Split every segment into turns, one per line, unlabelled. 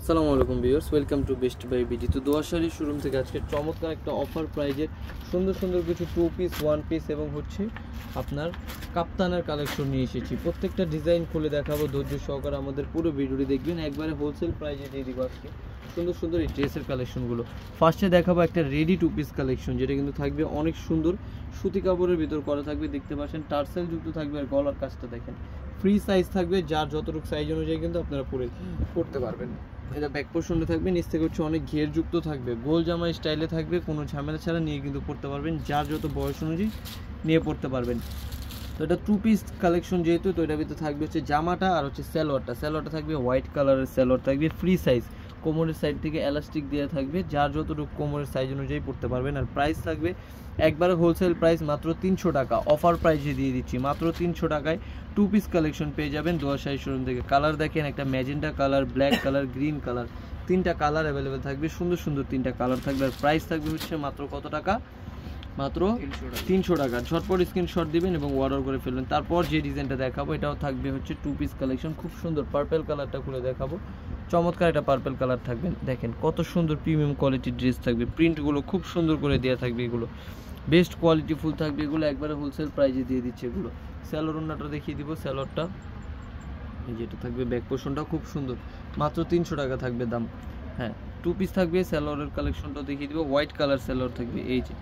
আসসালামু আলাইকুম viewers, welcome to Best Buy BD. তো দোয়াশারি শোরুম থেকে আজকে চমৎকার একটা অফার প্রাইজের সুন্দর সুন্দর কিছু 2 পিস 1 পিস এবং হচ্ছে আপনার কাপ্তানের কালেকশন নিয়ে এসেছি। প্রত্যেকটা ডিজাইন খুলে দেখাবো, ধৈর্য সহকারে আমাদের পুরো ভিডিওটি দেখবেন। একবারে হোলসেল প্রাইজে দিয়ে দিব আজকে সুন্দর সুন্দর এই ড্রেসের কালেকশনগুলো। ফার্স্টে দেখাবো একটা রেডি 2 পিস কালেকশন, যেটা কিন্তু থাকবে অনেক সুন্দর সুতি কাপড়ের ভিতর করা থাকবে। দেখতে পাচ্ছেন টার্সেল যুক্ত থাকবে, আর গলার কাজটা দেখেন ফ্রি সাইজ থাকবে, যার যতটুকু সাইজ অনুযায়ী কিন্তু আপনারা পড়তে পারবেন। এটা ব্যাক পোর্শনে থাকবে, নিচ থেকে হচ্ছে অনেক ঘের যুক্ত থাকবে, গোল জামা স্টাইলে থাকবে, কোনো ঝামেলা ছাড়া নিয়ে কিন্তু পড়তে পারবেন, যার যত বয়স অনুযায়ী নিয়ে পড়তে পারবেন। তো এটা 2 পিস কালেকশন যেহেতু, তো এটার ভিতরে থাকবে হচ্ছে জামাটা আর হচ্ছে স্যালোয়ারটা থাকবে হোয়াইট কালারের স্যালোয়ার থাকবে, ফ্রি সাইজ, কোমরের সাইড থেকে এলাস্টিক দেওয়া থাকবে, যার যতটুকু কোমরের সাইজ অনুযায়ী পড়তে পারবেন। আর প্রাইস থাকবে একবারে হোলসেল প্রাইস মাত্র 300 টাকা, অফার প্রাইসে দিয়ে দিচ্ছি মাত্র 300 টাকায় 2 পিস কালেকশন পেয়ে যাবেন দোয়াশারি শোরুম থেকে। কালার দেখেন, একটা magenta colour, black colour, green colour, 3টা কালার অ্যাভেলেবেল থাকবে, সুন্দর সুন্দর 3টা কালার থাকবে। আর প্রাইস থাকবে হচ্ছে মাত্র কত টাকা? মাত্র 300 টাকা। ঝটপট স্ক্রিনশট দিবেন এবং অর্ডার করে ফেলবেন। তারপর যে ডিজাইনটা দেখাবো এটাও থাকবে হচ্ছে 2 পিস কালেকশন, খুব সুন্দর পার্পল কালারটা খুলে দেখাবো। চমৎকার একটা পার্পল কালার থাকবে, দেখেন কত সুন্দর প্রিমিয়াম কোয়ালিটির ড্রেস থাকবে, প্রিন্টগুলো খুব সুন্দর করে দেওয়া থাকবে, এগুলো বেস্ট কোয়ালিটি ফুল থাকবে, এগুলো একবারে হোলসেল প্রাইজে দিয়ে দিচ্ছে এগুলো। স্যালোর ওন্নাটা দেখিয়ে দিব, স্যালোরটা এই যেটা থাকবে, ব্যাক পোর্শনটা খুব সুন্দর, মাত্র 300 টাকা থাকবে দাম। হ্যাঁ, 2 পিস থাকবে। স্যালোরের কালেকশনটা দেখিয়ে দিব, হোয়াইট কালার স্যালোর থাকবে, এই যে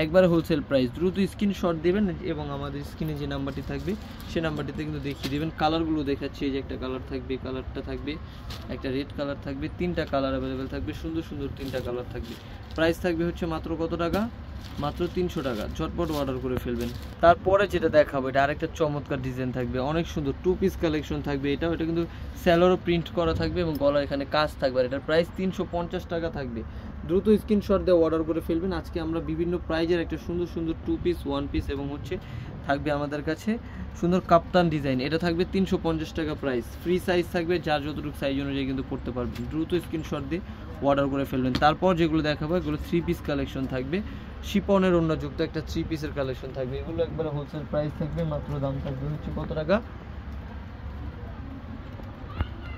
একবারে হোলসেল প্রাইস। দ্রুত স্ক্রিনশট দেবেন এবং আমাদের স্ক্রিনে যে নাম্বারটি থাকবে সেই নাম্বারটিতে কিন্তু দেখিয়ে দেবেন। কালারগুলো দেখাচ্ছি, এই যে একটা কালার থাকবে, কালারটা থাকবে, একটা রেড কালার থাকবে, 3টা কালার অ্যাভেলেবেল থাকবে, সুন্দর সুন্দর 3টা কালার থাকবে। প্রাইস থাকবে হচ্ছে মাত্র কত টাকা? মাত্র 300 টাকা। ঝটপট অর্ডার করে ফেলবেন। তারপরে যেটা দেখাবো এটা আরেকটা চমৎকার ডিজাইন থাকবে, অনেক সুন্দর 2 পিস কালেকশন থাকবে। এটা কিন্তু স্যালোরও প্রিন্ট করা থাকবে এবং গলার এখানে কাজ থাকবে, আর এটার প্রাইস 350 টাকা থাকবে। দ্রুত স্ক্রিনশট দিয়ে অর্ডার করে ফেলবেন। আজকে আমরা বিভিন্ন প্রাইজের একটা সুন্দর সুন্দর 2 পিস 1 পিস এবং হচ্ছে থাকবে আমাদের কাছে সুন্দর কাপ্তান ডিজাইন, এটা থাকবে 350 টাকা প্রাইস, ফ্রি সাইজ থাকবে, যার যতটুকু সাইজ অনুযায়ী কিন্তু পড়তে পারবেন। দ্রুত স্ক্রিনশট দিয়ে অর্ডার করে ফেলবেন। তারপর যেগুলো দেখাবো এগুলো 3 পিস কালেকশন থাকবে, শিপনের অন্যযুক্ত একটা 3 পিসের কালেকশন থাকবে, এগুলো একবারে হোলসেল প্রাইস থাকবে, মাত্র দাম থাকবে হচ্ছে কত টাকা?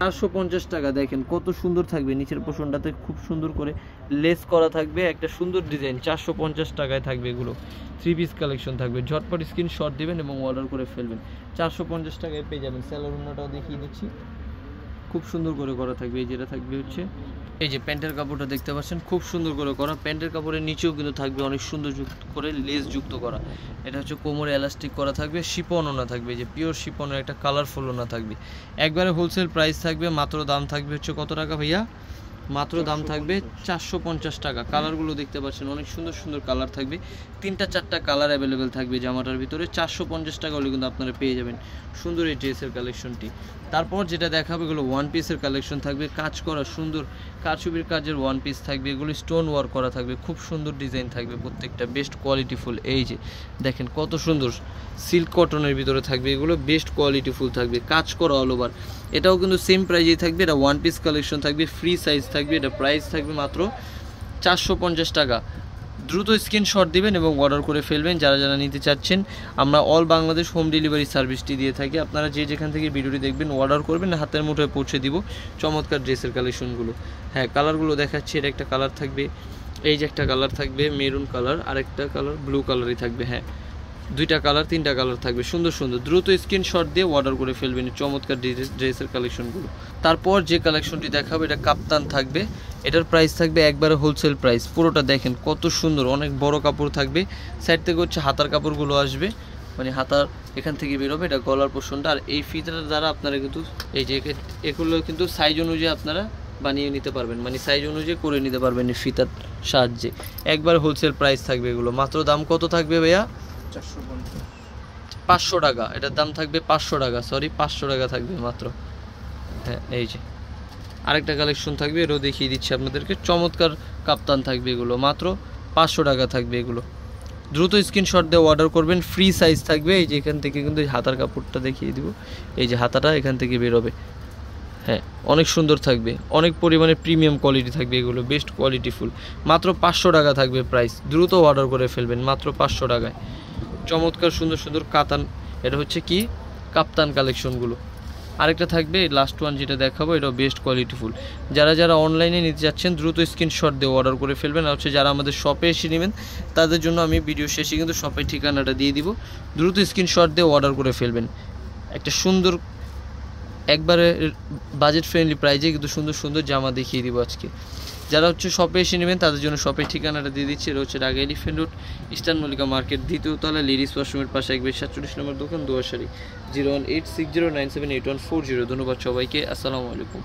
450 টাকা। দেখেন কত সুন্দর থাকবে, নিচের পোর্শনটাতে খুব সুন্দর করে লেস করা থাকবে, একটা সুন্দর ডিজাইন, 450 টাকায় থাকবে। এগুলো 3 পিস কালেকশন থাকবে, ঝটপট স্ক্রিনশট দিবেন এবং অর্ডার করে ফেলবেন। 450 টাকায় পেয়ে যাবেন। স্যালোর ওন্নাটাও দেখিয়ে দিচ্ছি, খুব সুন্দর করে করা থাকবে। এই যেটা থাকবে হচ্ছে এই যে প্যান্টের কাপড়টা দেখতে পাচ্ছেন, খুব সুন্দর করে করা, প্যান্টের কাপড়ের নিচেও কিন্তু থাকবে অনেক সুন্দর যুক্ত করে লেস যুক্ত করা। এটা হচ্ছে কোমরে এলাস্টিক করা থাকবে, শিপন ওনা থাকবে, যে পিওর শিপনের একটা কালারফুল ওনা থাকবে, একবারে হোলসেল প্রাইস থাকবে। মাত্র দাম থাকবে হচ্ছে কত টাকা ভাইয়া? মাত্র দাম থাকবে 450 টাকা। কালারগুলো দেখতে পাচ্ছেন, অনেক সুন্দর সুন্দর কালার থাকবে, 3টা 4টা কালার অ্যাভেলেবেল থাকবে জামাটার ভিতরে। 450 টাকা হলে কিন্তু আপনারা পেয়ে যাবেন সুন্দর এই ড্রেসের কালেকশনটি। তারপর যেটা দেখাবে এগুলো 1 পিসের কালেকশন থাকবে, কাজ করা সুন্দর কারচুপির কাজের 1 পিস থাকবে, এগুলো স্টোন ওয়ার্ক করা থাকবে, খুব সুন্দর ডিজাইন থাকবে, প্রত্যেকটা বেস্ট কোয়ালিটি ফুল। এই যে দেখেন কত সুন্দর সিল্ক কটনের ভিতরে থাকবে, এগুলো বেস্ট কোয়ালিটি ফুল থাকবে, কাজ করা অল ওভার। এটাও কিন্তু সেম প্রাইজেই থাকবে, এটা 1 পিস কালেকশন থাকবে, ফ্রি সাইজ থাকবে, এটা প্রাইস থাকবে মাত্র 450 টাকা। দ্রুত স্ক্রিনশট দিবেন এবং অর্ডার করে ফেলবেন যারা যারা নিতে চাচ্ছেন। আমরা অল বাংলাদেশ হোম ডেলিভারি সার্ভিসটি দিয়ে থাকি, আপনারা যে যেখান থেকে ভিডিওটি দেখবেন অর্ডার করবেন, হাতের মুঠোয় পৌঁছে দিব চমৎকার ড্রেসের কালেকশনগুলো। হ্যাঁ, কালারগুলো দেখাচ্ছি, এটা একটা কালার থাকবে, এই যে একটা কালার থাকবে মেরুন কালার, আরেকটা কালার ব্লু কালারই থাকবে। হ্যাঁ, 2টা কালার 3টা কালার থাকবে, সুন্দর সুন্দর। দ্রুত স্ক্রিনশট দিয়ে অর্ডার করে ফেলবেন চমৎকার ড্রেসের কালেকশনগুলো। তারপর যে কালেকশনটি দেখাবো এটা কাপ্তান থাকবে, এটার প্রাইস থাকবে একবারে হোলসেল প্রাইস। পুরোটা দেখেন কত সুন্দর, অনেক বড় কাপড় থাকবে, সাইড থেকে হচ্ছে হাতার কাপড়গুলো আসবে, মানে হাতার এখান থেকে বেরোবে, এটা গলার পোর্শনটা। আর এই ফিতার দ্বারা আপনারা কিন্তু এই যে এগুলো কিন্তু সাইজ অনুযায়ী আপনারা বানিয়ে নিতে পারবেন, মানে সাইজ অনুযায়ী করে নিতে পারবেন এই ফিতার সাহায্যে। একবার হোলসেল প্রাইস থাকবে এগুলো। মাত্র দাম কত থাকবে ভাইয়া? 500 টাকা। এটার দাম থাকবে 500 টাকা, সরি 500 টাকা থাকবে মাত্র। হ্যাঁ, এই যে আরেকটা কালেকশন থাকবে, এটাও দেখিয়ে দিচ্ছি আপনাদেরকে, চমৎকার কাপ্তান থাকবে, এগুলো মাত্র 500 টাকা থাকবে এগুলো। দ্রুত স্ক্রিনশট দিয়ে অর্ডার করবেন, ফ্রি সাইজ থাকবে। এই যে এখান থেকে কিন্তু হাতার কাপড়টা দেখিয়ে দিব, এই যে হাতাটা এখান থেকে বেরোবে। হ্যাঁ, অনেক সুন্দর থাকবে, অনেক পরিমাণে প্রিমিয়াম কোয়ালিটি থাকবে, এগুলো বেস্ট কোয়ালিটি ফুল। মাত্র 500 টাকা থাকবে প্রাইস, দ্রুত অর্ডার করে ফেলবেন মাত্র 500 টাকায়। চমৎকার সুন্দর সুন্দর কাতান, এটা হচ্ছে কি কাপ্তান কালেকশনগুলো, আরেকটা থাকবে লাস্ট ওয়ান যেটা দেখাবো, এটাও বেস্ট কোয়ালিটিফুল। যারা যারা অনলাইনে নিতে যাচ্ছেন দ্রুত স্ক্রিনশট দিয়ে অর্ডার করে ফেলবেন। আর হচ্ছে যারা আমাদের শপে এসে নেবেন তাদের জন্য আমি ভিডিও শেষে কিন্তু শপের ঠিকানাটা দিয়ে দিব, দ্রুত স্ক্রিনশট দিয়ে অর্ডার করে ফেলবেন। একটা সুন্দর একবারে বাজেট ফ্রেন্ডলি প্রাইজে কিন্তু সুন্দর সুন্দর জামা দেখিয়ে দিব আজকে। যারা হচ্ছে শপে এসে নেবেন তাদের জন্য শপের ঠিকানাটা দিয়ে দিচ্ছি। এটা হচ্ছে Dhaka elephant road, eastern Mallika market, দ্বিতীয় তলা, লেডিস ওয়াশরুমের পাশে 147 নম্বর দোকান, দোয়াশাড়ি। 01860978140। ধন্যবাদ সবাইকে, আসসালামু আলাইকুম।